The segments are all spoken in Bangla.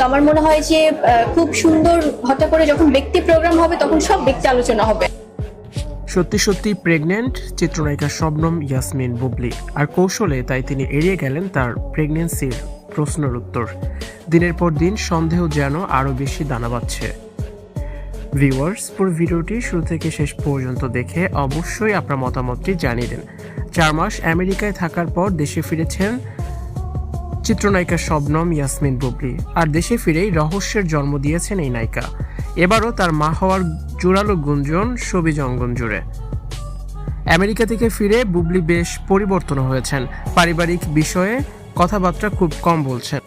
আমার মনে হয় যে খুব সুন্দর হঠাৎ করে যখন ব্যক্তি প্রোগ্রাম হবে তখন সব ব্যক্তি আলোচনা হবে। সত্যি সত্যি প্রেগনেন্ট চিত্রনায়িকা শবনম ইয়াসমিন বুবলি, আর কৌশলে তাই তিনি এড়িয়ে গেলেন তার প্রেগনেন্সির প্রশ্নের উত্তর। দিনের পর দিন সন্দেহ যেন আরও বেশি দানা বাঁধছে। ভিউয়ার্স, পুরো ভিডিওটি শুরু থেকে শেষ পর্যন্ত দেখে অবশ্যই আপনার মতামতটি জানিয়ে দিন। 4 মাস আমেরিকায় থাকার পর দেশে ফিরেছেন চিত্রনায়িকা শবনম ইয়াসমিন বুবলি, আর দেশে ফিরেই রহস্যের জন্ম দিয়েছেন এই নায়িকা। এবারও তার মা হওয়ার জোরালো গুঞ্জন সবিজ অঙ্গন জুড়ে। আমেরিকা থেকে ফিরে বুবলি বেশ পরিবর্তন হয়েছেন, পারিবারিক বিষয়ে কথাবার্তা খুব কম বলছেন।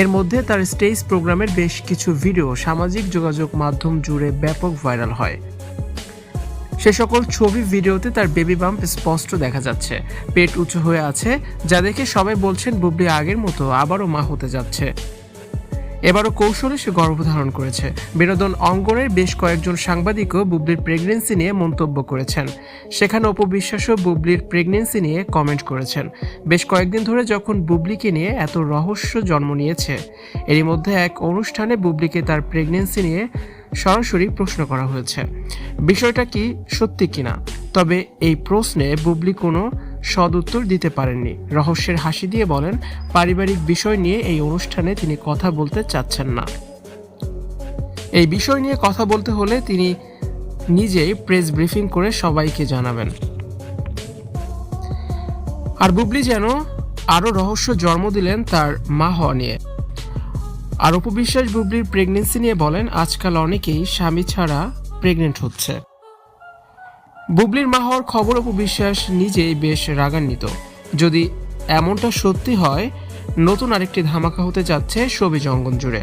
এর মধ্যে তার স্টেজ প্রোগ্রামের বেশ কিছু ভিডিও সামাজিক যোগাযোগ মাধ্যম জুড়ে ব্যাপক ভাইরাল হয়। সে সকল ছবি ভিডিওতে তার বেবি বাম্প স্পষ্ট দেখা যাচ্ছে, পেট উঁচু হয়ে আছে, যা দেখে সবাই বলছেন বুবলি আগের মতো আবারও মা হতে যাচ্ছে। এবারও কৌশলে সে গর্ভধারণ করেছে। বিনোদন অঙ্গনের বেশ কয়েকজন সাংবাদিকও বুবলির প্রেগনেন্সি নিয়ে মন্তব্য করেছেন। সেখানে অপু বিশ্বাসও বুবলির প্রেগনেন্সি নিয়ে কমেন্ট করেছেন। বেশ কয়েকদিন ধরে যখন বুবলিকে নিয়ে এত রহস্য জন্ম নিয়েছে, এরই মধ্যে এক অনুষ্ঠানে বুবলিকে তার প্রেগনেন্সি নিয়ে সরাসরি প্রশ্ন করা হয়েছে বিষয়টা কি সত্যি কিনা। তবে এই প্রশ্নে বুবলি কোনো সদুত্তর দিতে পারেননি। রহস্যের হাসি দিয়ে বলেন, পারিবারিক বিষয় নিয়ে এই অনুষ্ঠানে তিনি কথা বলতে চাচ্ছেন না। এই বিষয় নিয়ে কথা বলতে হলে তিনি নিজেই প্রেস ব্রিফিং করে সবাইকে জানাবেন। আর বুবলি যেন আরও রহস্য জন্ম দিলেন তার মা হওয়া নিয়ে। আর অপু বিশ্বাস বুবলির প্রেগনেন্সি নিয়ে বলেন, আজকাল অনেকেই স্বামী ছাড়া প্রেগনেন্ট হচ্ছে। বুবলির মা হওয়ার খবর অপু বিশ্বাস নিজেই বেশ রাগান্বিত। যদি এমনটা সত্যি হয়, নতুন আরেকটি ধামাকা হতে যাচ্ছে সবিজ অঙ্গন জুড়ে।